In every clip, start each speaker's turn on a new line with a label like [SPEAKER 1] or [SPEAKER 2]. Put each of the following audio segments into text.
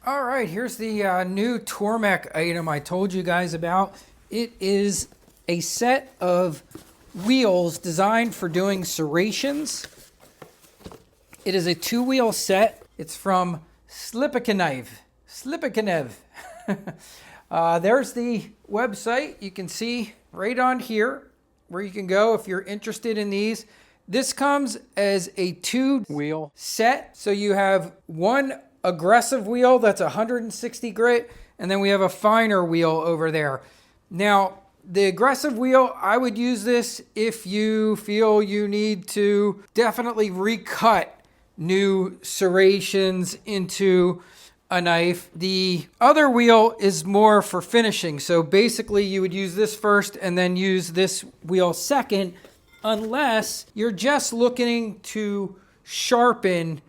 [SPEAKER 1] All right, here's the new Tormek item I told you guys about. It is a set of wheels designed for doing serrations. It is a 2-wheel set. It's from Slipkniven. There's the website. You can see right on here where you can go if you're interested in these. This comes as a 2-wheel set. So you have one aggressive wheel that's 160 grit, and then we have a finer wheel over there. Now, the aggressive wheel, I would use this if you feel you need to definitely recut new serrations into a knife. The other wheel is more for finishing. So basically you would use this first and then use this wheel second, unless you're just looking to sharpen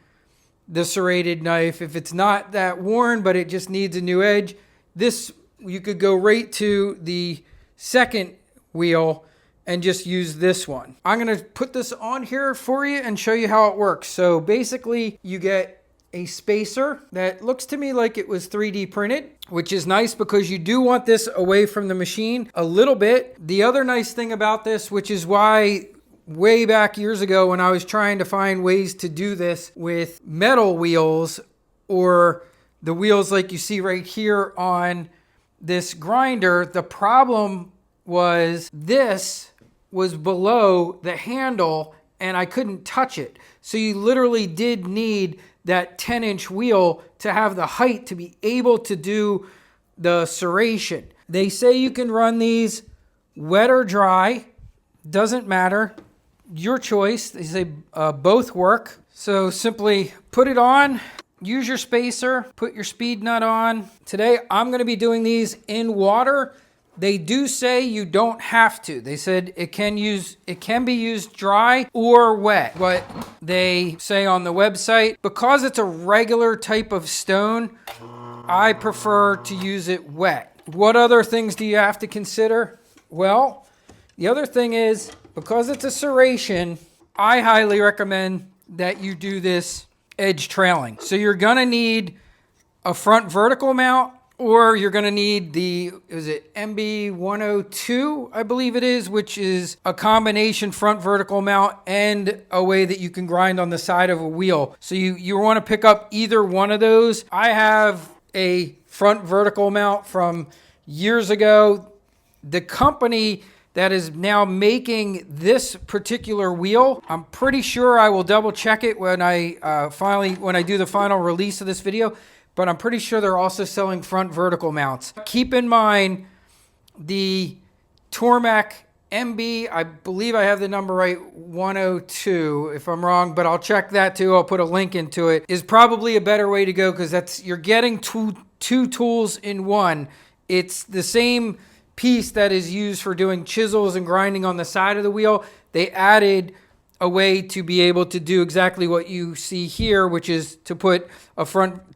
[SPEAKER 1] the serrated knife. If it's not that worn, but it just needs a new edge, this, you could go right to the second wheel and just use this one. I'm gonna put this on here for you and show you how it works. So basically you get a spacer that looks to me like it was 3D printed, which is nice because you do want this away from the machine a little bit. The other nice thing about this, which is why way back years ago when I was trying to find ways to do this with metal wheels or the wheels like you see right here on this grinder, the problem was this was below the handle and I couldn't touch it. So you literally did need that 10-inch wheel to have the height to be able to do the serration. They say you can run these wet or dry, doesn't matter. Your choice. They say both work. So simply put it on, use your spacer, put your speed nut on. Today I'm going to be doing these in water. They do say you don't have to. They said it can be used dry or wet. What they say on the website, because it's a regular type of stone, I prefer to use it wet. What other things do you have to consider? Well, the other thing is, because it's a serration, I highly recommend that you do this edge trailing. So you're gonna need a front vertical mount, or you're gonna need the, is it MB102, I believe it is, which is a combination front vertical mount and a way that you can grind on the side of a wheel. So you wanna pick up either one of those. I have a front vertical mount from years ago. The company that is now making this particular wheel, I'm pretty sure I will double check it when I do the final release of this video, but I'm pretty sure they're also selling front vertical mounts. Keep in mind the Tormek MB, I believe I have the number right, 102. If I'm wrong, but I'll check that too. I'll put a link into it. Is probably a better way to go because you're getting two tools in one. It's the same piece that is used for doing chisels and grinding on the side of the wheel. They added a way to be able to do exactly what you see here, which is to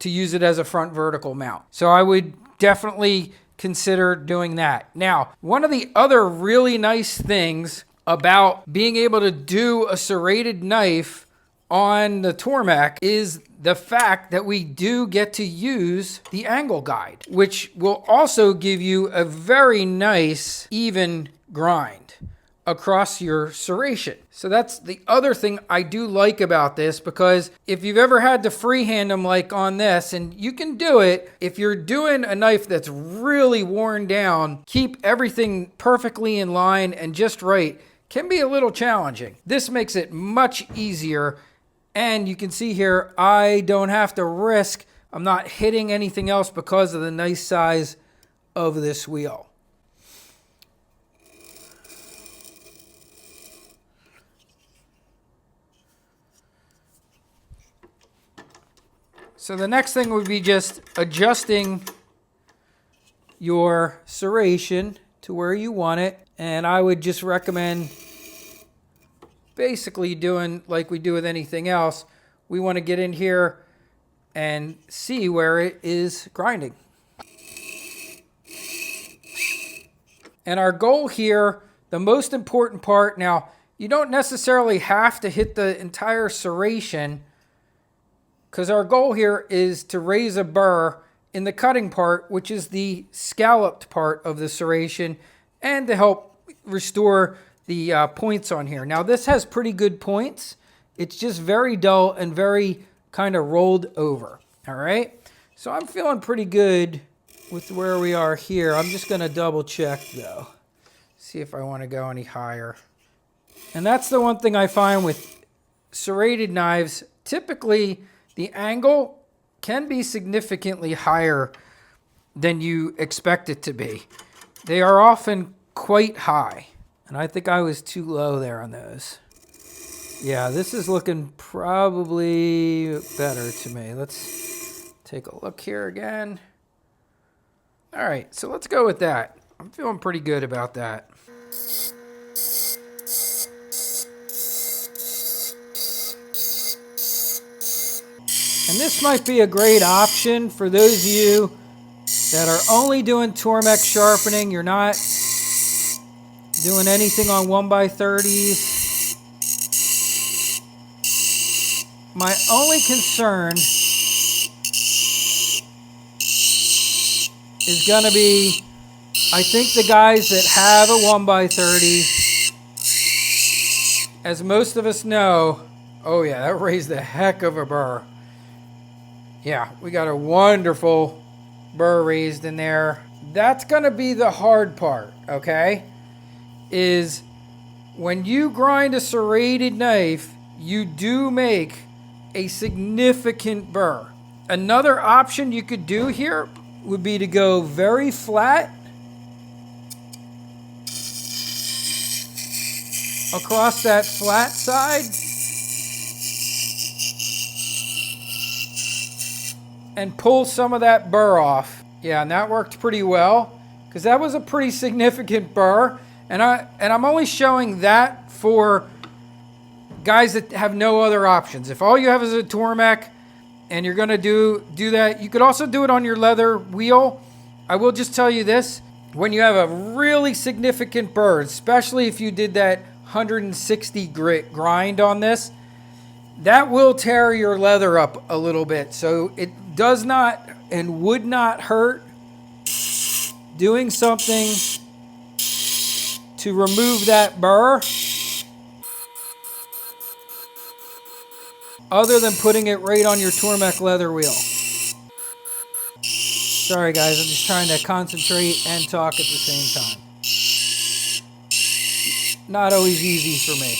[SPEAKER 1] use it as a front vertical mount. So I would definitely consider doing that. Now, one of the other really nice things about being able to do a serrated knife on the Tormek is the fact that we do get to use the angle guide, which will also give you a very nice even grind across your serration. So that's the other thing I do like about this, because if you've ever had to freehand them like on this, and you can do it, if you're doing a knife that's really worn down, keep everything perfectly in line and just right, can be a little challenging. This makes it much easier. And you can see here, I don't have to risk, I'm not hitting anything else because of the nice size of this wheel. So the next thing would be just adjusting your serration to where you want it. And I would just recommend basically doing like we do with anything else. We want to get in here and see where it is grinding. And our goal here, the most important part, now you don't necessarily have to hit the entire serration, because our goal here is to raise a burr in the cutting part, which is the scalloped part of the serration, and to help restore the points on here. Now this has pretty good points. It's just very dull and very kind of rolled over. All right. So I'm feeling pretty good with where we are here. I'm just going to double check though. See if I want to go any higher. And that's the one thing I find with serrated knives. Typically the angle can be significantly higher than you expect it to be. They are often quite high. And I think I was too low there on those. Yeah, this is looking probably better to me. Let's take a look here again. All right, so let's go with that. I'm feeling pretty good about that. And this might be a great option for those of you that are only doing Tormek sharpening. You're not doing anything on 1x30s. My only concern is going to be, I think the guys that have a 1x30, as most of us know, oh yeah, that raised the heck of a burr. Yeah, we got a wonderful burr raised in there. That's going to be the hard part, okay? Is when you grind a serrated knife, you do make a significant burr. Another option you could do here would be to go very flat across that flat side and pull some of that burr off. Yeah, and that worked pretty well because that was a pretty significant burr. And I'm only showing that for guys that have no other options. If all you have is a Tormek and you're going to do that, you could also do it on your leather wheel. I will just tell you this, when you have a really significant burr, especially if you did that 160 grit grind on this, that will tear your leather up a little bit. So it does not and would not hurt doing something to remove that burr other than putting it right on your Tormek leather wheel. Sorry guys, I'm just trying to concentrate and talk at the same time. Not always easy for me.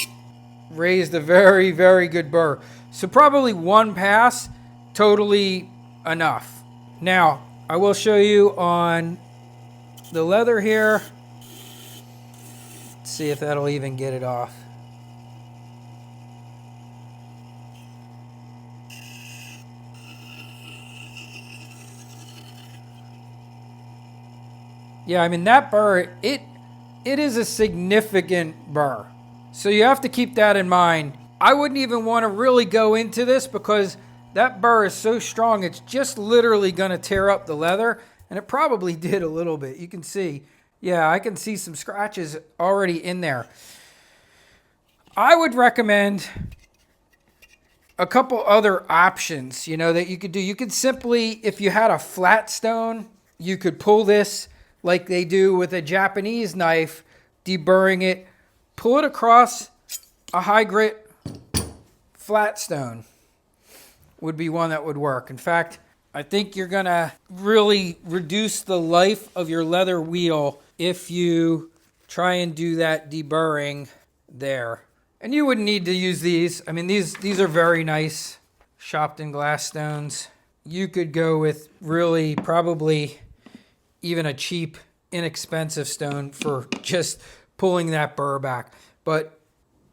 [SPEAKER 1] Raised a very, very good burr. So probably one pass, totally enough. Now, I will show you on the leather here. Let's see if that'll even get it off. Yeah, I mean that burr, it is a significant burr. So you have to keep that in mind. I wouldn't even want to really go into this because that burr is so strong, it's just literally going to tear up the leather. And it probably did a little bit. You can see, yeah, I can see some scratches already in there. I would recommend a couple other options, you know, that you could do. You could simply, if you had a flat stone, you could pull this like they do with a Japanese knife, deburring it, pull it across a high grit flat stone would be one that would work. In fact, I think you're gonna really reduce the life of your leather wheel if you try and do that deburring there. And you wouldn't need to use these. I mean, these are very nice Shopton glass stones. You could go with really probably even a cheap, inexpensive stone for just pulling that burr back. But,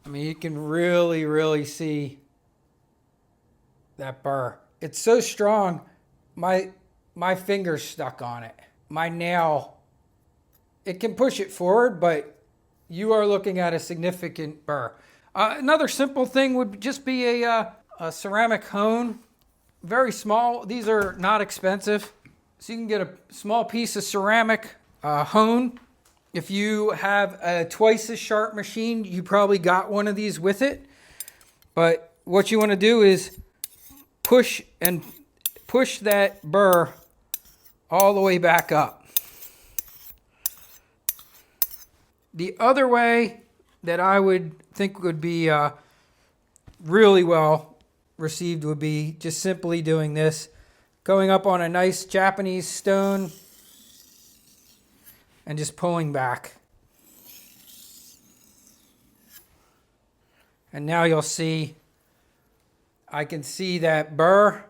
[SPEAKER 1] I mean, you can really, really see that burr. It's so strong, my finger's stuck on it. My nail, it can push it forward, but you are looking at a significant burr. Another simple thing would just be a ceramic hone. Very small. These are not expensive. So you can get a small piece of ceramic hone. If you have a twice as sharp machine, you probably got one of these with it. But what you want to do is push that burr all the way back up. The other way that I would think would be really well received would be just simply doing this, going up on a nice Japanese stone and just pulling back. And now you'll see, I can see that burr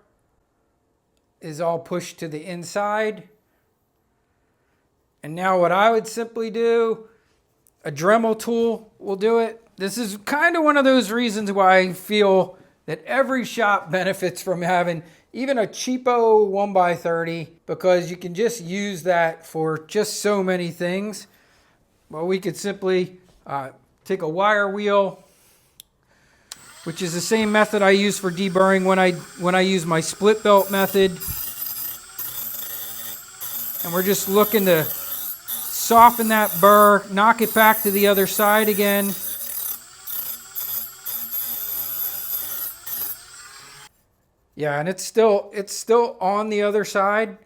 [SPEAKER 1] is all pushed to the inside. And now what I would simply do, a Dremel tool will do it. This is kind of one of those reasons why I feel that every shop benefits from having even a cheapo 1x30, because you can just use that for just so many things. Well, we could simply take a wire wheel, which is the same method I use for deburring when I use my split belt method. And we're just looking to soften that burr, knock it back to the other side again. Yeah, and it's still on the other side.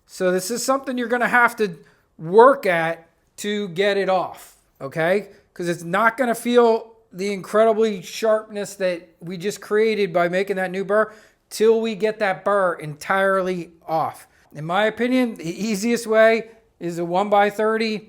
[SPEAKER 1] So this is something you're going to have to work at to get it off, okay? Because it's not going to feel the incredibly sharpness that we just created by making that new burr till we get that burr entirely off. In my opinion, the easiest way is a 1x30,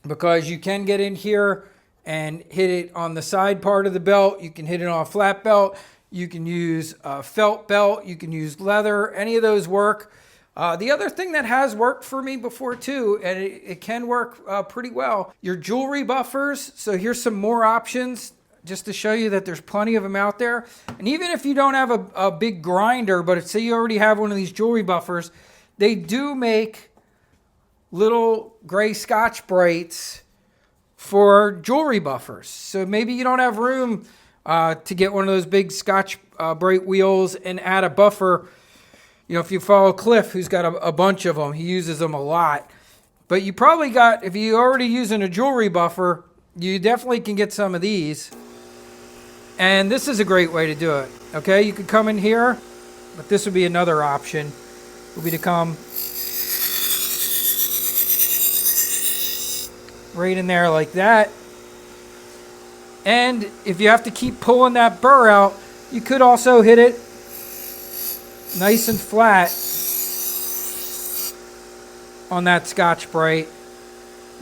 [SPEAKER 1] because you can get in here and hit it on the side part of the belt. You can hit it on a flat belt. You can use a felt belt. You can use leather. Any of those work. The other thing that has worked for me before too, and it can work pretty well, your jewelry buffers. So here's some more options just to show you that there's plenty of them out there. And even if you don't have a big grinder, but say you already have one of these jewelry buffers, they do make little gray Scotch-Brites for jewelry buffers. So maybe you don't have room to get one of those big Scotch-Brite wheels and add a buffer. You know, if you follow Cliff, who's got a bunch of them, he uses them a lot. But you probably got, if you're already using a jewelry buffer, you definitely can get some of these. And this is a great way to do it. Okay, you could come in here, but this would be another option. Would be to come right in there like that. And if you have to keep pulling that burr out, you could also hit it nice and flat on that Scotch-Brite.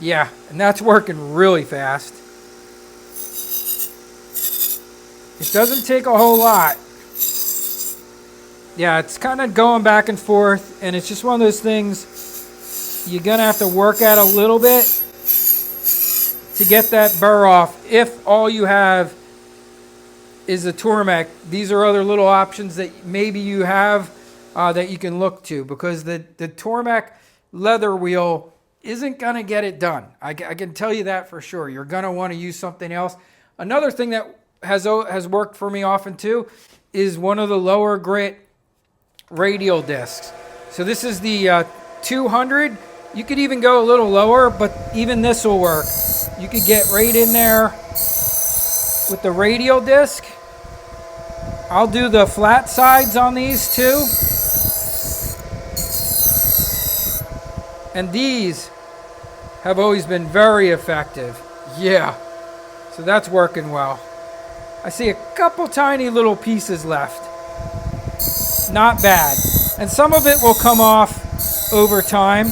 [SPEAKER 1] Yeah, and that's working really fast. It doesn't take a whole lot. Yeah, it's kind of going back and forth, and it's just one of those things you're going to have to work at a little bit to get that burr off. If all you have is a Tormek, these are other little options that maybe you have that you can look to, because the Tormek leather wheel isn't going to get it done. I can tell you that for sure. You're going to want to use something else. Another thing that has worked for me often too is one of the lower grit Radial Discs. So this is the 200. You could even go a little lower, but even this will work. You could get right in there with the Radial Disc. I'll do the flat sides on these too. And these have always been very effective. Yeah, so that's working well. I see a couple tiny little pieces left. Not bad. And some of it will come off over time.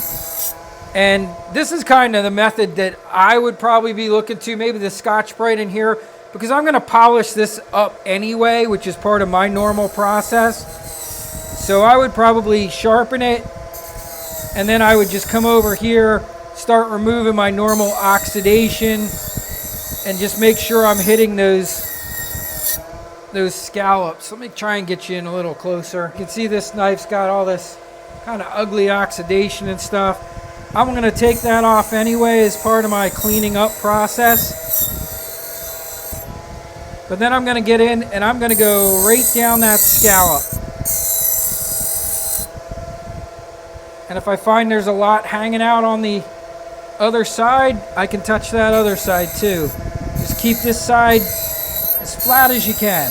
[SPEAKER 1] And this is kind of the method that I would probably be looking to, maybe the Scotch-Brite in here, because I'm going to polish this up anyway, which is part of my normal process. So I would probably sharpen it, and then I would just come over here, start removing my normal oxidation, and just make sure I'm hitting those scallops. Let me try and get you in a little closer. You can see this knife's got all this kind of ugly oxidation and stuff. I'm going to take that off anyway as part of my cleaning up process. But then I'm going to get in and I'm going to go right down that scallop. And if I find there's a lot hanging out on the other side, I can touch that other side too. Just keep this side as flat as you can.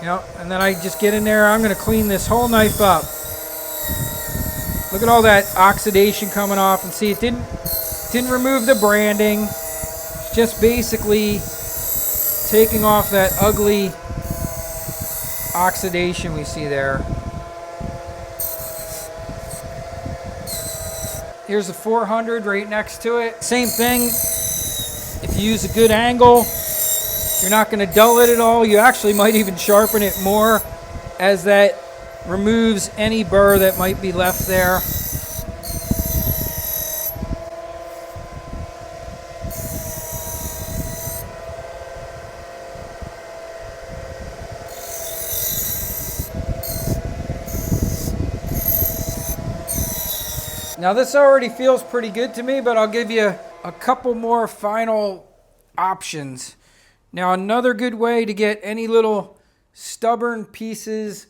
[SPEAKER 1] You know, and then I just get in there. I'm going to clean this whole knife up. Look at all that oxidation coming off, and see, it didn't remove the branding. It's just basically taking off that ugly oxidation we see there. Here's the 400 right next to it. Same thing. If you use a good angle, you're not going to dull it at all. You actually might even sharpen it more, as that removes any burr that might be left there. Now this already feels pretty good to me, but I'll give you a couple more final options. Now another good way to get any little stubborn pieces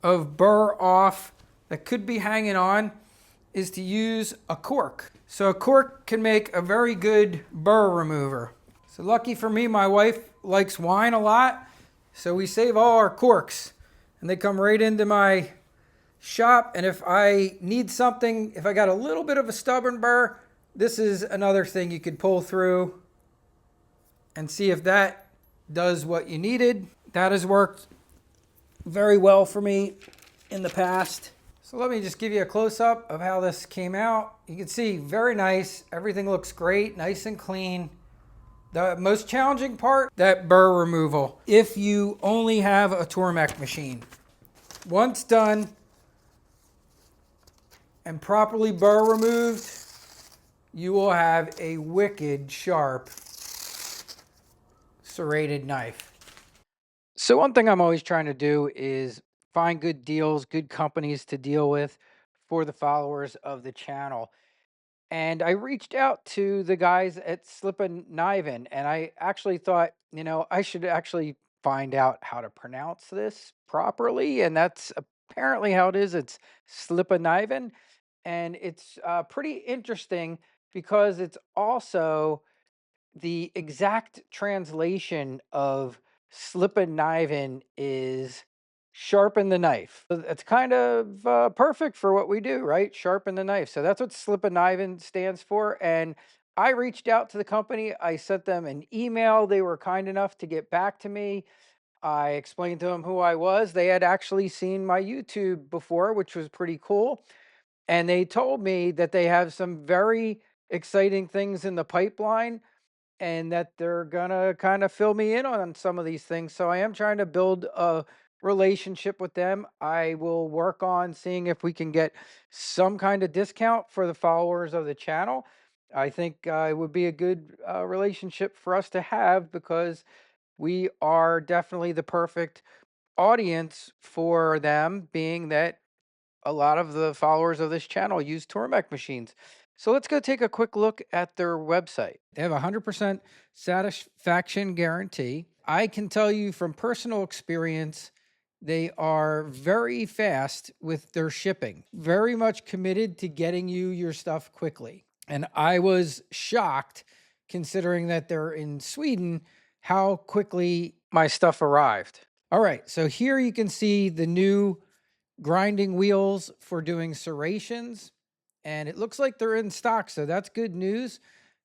[SPEAKER 1] of burr off that could be hanging on is to use a cork. So a cork can make a very good burr remover. So lucky for me, my wife likes wine a lot, so we save all our corks and they come right into my shop. And if I need something, if I got a little bit of a stubborn burr, this is another thing you could pull through and see if that does what you needed. That has worked very well for me in the past. So let me just give you a close-up of how this came out. You can see, very nice. Everything looks great, nice and clean. The most challenging part, that burr removal. If you only have a Tormek machine, once done and properly burr removed, you will have a wicked sharp serrated knife. So one thing I'm always trying to do is find good deals, good companies to deal with for the followers of the channel. And I reached out to the guys at Slipkniven, and I actually thought, I should actually find out how to pronounce this properly. And that's apparently how it is. It's Slipkniven. And it's pretty interesting because it's also the exact translation of Slipkniven is sharpen the knife. It's kind of perfect for what we do, right? Sharpen the knife. So that's what Slipkniven stands for. And I reached out to the company. I sent them an email. They were kind enough to get back to me. I explained to them who I was. They had actually seen my YouTube before, which was pretty cool. And they told me that they have some very exciting things in the pipeline and that they're gonna kind of fill me in on some of these things. So I am trying to build a relationship with them. I will work on seeing if we can get some kind of discount for the followers of the channel. I think it would be a good relationship for us to have, because we are definitely the perfect audience for them, being that a lot of the followers of this channel use Tormek machines. So let's go take a quick look at their website. They have a 100% satisfaction guarantee. I can tell you from personal experience, they are very fast with their shipping, very much committed to getting you your stuff quickly. And I was shocked, considering that they're in Sweden, how quickly my stuff arrived. All right, so here you can see the new grinding wheels for doing serrations, and it looks like they're in stock, so that's good news.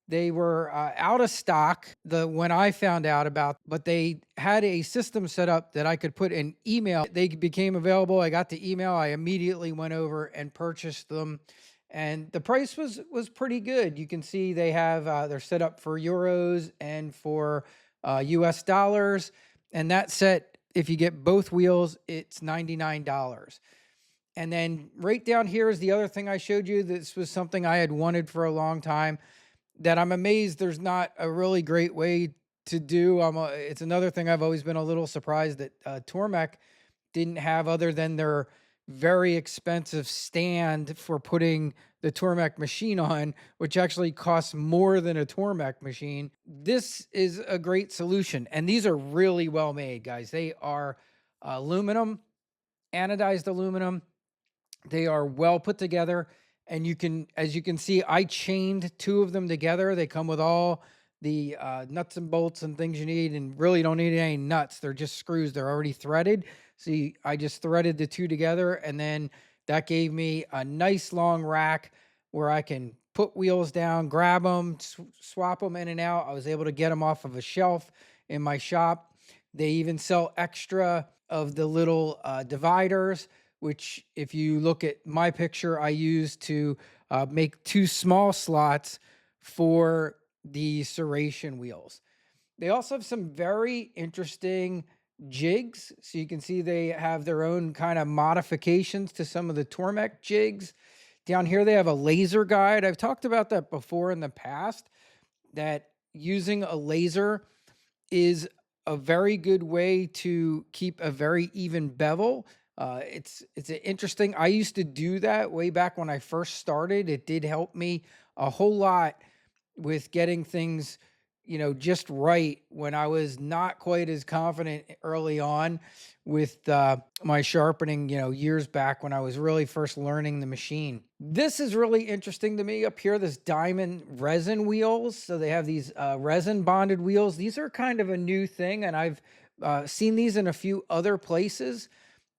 [SPEAKER 1] They were out of stock when I found out about, but they had a system set up that I could put an email. They became available. I got the email. I immediately went over and purchased them, and the price was pretty good. You can see they have they're set up for euros and for US dollars, and that set, if you get both wheels, it's $99. And then right down here is the other thing I showed you. This was something I had wanted for a long time, that I'm amazed there's not a really great way to do. It's another thing I've always been a little surprised that Tormek didn't have, other than their very expensive stand for putting the Tormek machine on, which actually costs more than a Tormek machine. This is a great solution. And these are really well made, guys. They are aluminum, anodized aluminum. They are well put together. And you can, as you can see, I chained two of them together. They come with all the nuts and bolts and things you need, and really don't need any nuts. They're just screws. They're already threaded. See, I just threaded the two together, and then That gave me a nice long rack where I can put wheels down, grab them, swap them in and out. I was able to get them off of a shelf in my shop. They even sell extra of the little dividers, which if you look at my picture, I use to make 2 small slots for the serration wheels. They also have some very interesting jigs. So you can see they have their own kind of modifications to some of the Tormek jigs. Down here, they have a laser guide. I've talked about that before in the past, that using a laser is a very good way to keep a very even bevel. It's interesting. I used to do that way back when I first started. It did help me a whole lot with getting things, just right when I was not quite as confident early on with my sharpening, years back when I was really first learning the machine. This is really interesting to me up here, this diamond resin wheels. So they have these resin bonded wheels. These are kind of a new thing, and I've seen these in a few other places.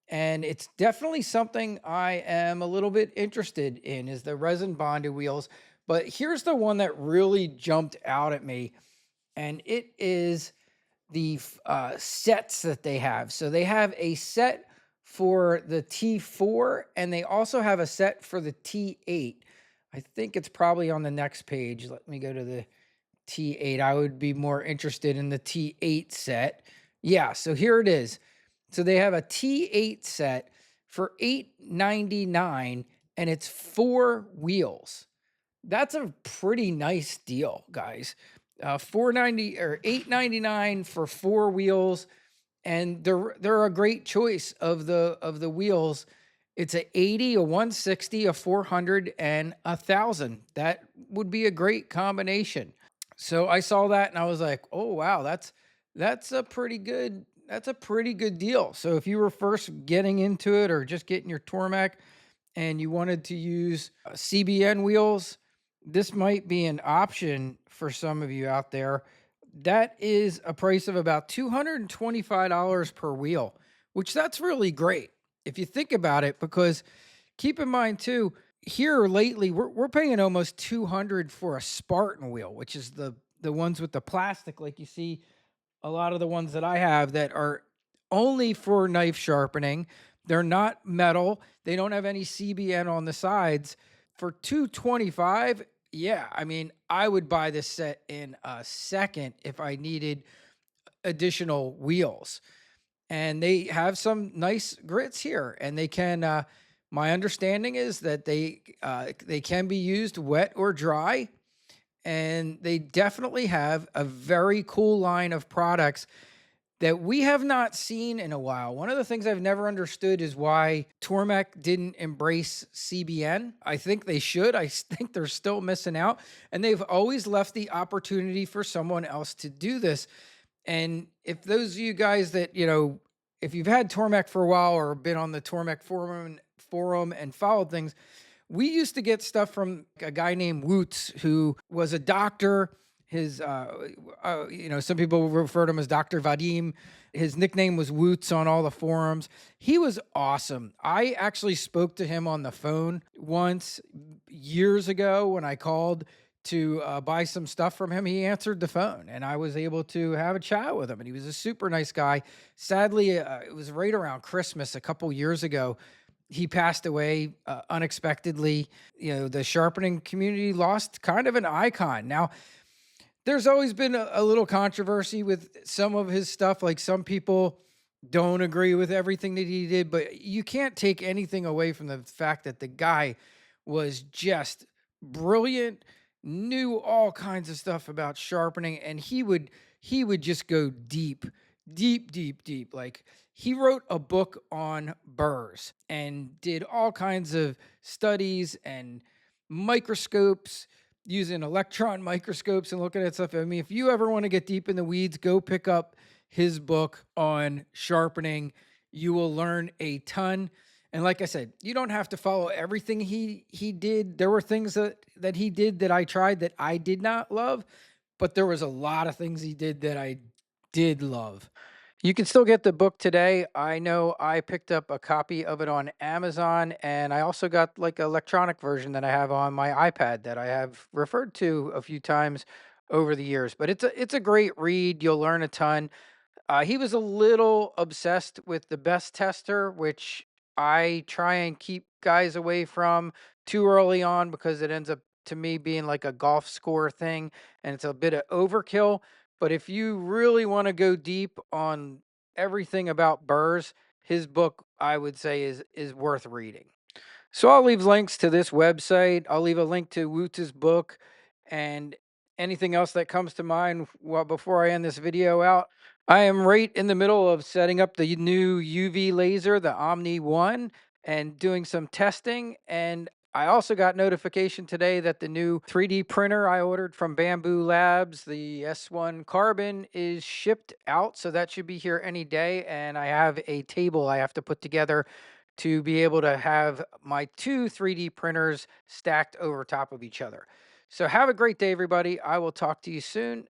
[SPEAKER 1] And it's definitely something I am a little bit interested in, is the resin bonded wheels. But here's the one that really jumped out at me, and it is the sets that they have. So they have a set for the T4, and they also have a set for the T8. I think it's probably on the next page. Let me go to the T8. I would be more interested in the T8 set. Yeah, so here it is. So they have a T8 set for $8.99, and it's 4 wheels. That's a pretty nice deal, guys. $4.90 or $8.99 for 4 wheels, and they're a great choice of the wheels. It's a 80, a 160, a 400, and a 1,000. That would be a great combination. So I saw that and I was like, oh wow, that's a pretty good deal. So if you were first getting into it or just getting your Tormek and you wanted to use CBN wheels, this might be an option for some of you out there. That is a price of about $225 per wheel, which that's really great if you think about it, because keep in mind too, here lately we're paying almost $200 for a Spartan wheel, which is the ones with the plastic, like you see a lot of the ones that I have that are only for knife sharpening. They're not metal. They don't have any CBN on the sides. For $225, yeah, I mean, I would buy this set in a second if I needed additional wheels. And they have some nice grits here, and they can, my understanding is that they can be used wet or dry, and they definitely have a very cool line of products that we have not seen in a while. One of the things I've never understood is why Tormek didn't embrace CBN. I think they should. I think they're still missing out, and they've always left the opportunity for someone else to do this. And if those of you guys that, if you've had Tormek for a while or been on the Tormek forum and followed things, we used to get stuff from a guy named Woots, who was a doctor. His, some people refer to him as Dr. Vadim. His nickname was Woots on all the forums. He was awesome. I actually spoke to him on the phone once years ago when I called to buy some stuff from him. He answered the phone, and I was able to have a chat with him, and he was a super nice guy. Sadly, it was right around Christmas a couple years ago. He passed away unexpectedly. The sharpening community lost kind of an icon. Now, there's always been a little controversy with some of his stuff. Like, some people don't agree with everything that he did, but you can't take anything away from the fact that the guy was just brilliant, knew all kinds of stuff about sharpening, and he would just go deep. Like, he wrote a book on burrs and did all kinds of studies and microscopes, using electron microscopes and looking at stuff. I mean, if you ever want to get deep in the weeds, go pick up his book on sharpening. You will learn a ton. And like I said, you don't have to follow everything he did. There were things that he did that I tried that I did not love, but there was a lot of things he did that I did love. You can still get the book today. I know I picked up a copy of it on Amazon, and I also got like an electronic version that I have on my iPad that I have referred to a few times over the years. But it's a great read. You'll learn a ton. He was a little obsessed with the best tester, which I try and keep guys away from too early on because it ends up to me being like a golf score thing and it's a bit of overkill. But if you really want to go deep on everything about Burrs, his book I would say is worth reading. So I'll leave links to this website. I'll leave a link to Woots' book and anything else that comes to mind before I end this video out. I am right in the middle of setting up the new UV laser, the Omni 1, and doing some testing. And I also got notification today that the new 3D printer I ordered from Bamboo Labs, the S1 Carbon, is shipped out. So that should be here any day. And I have a table I have to put together to be able to have my two 3D printers stacked over top of each other. So have a great day, everybody. I will talk to you soon.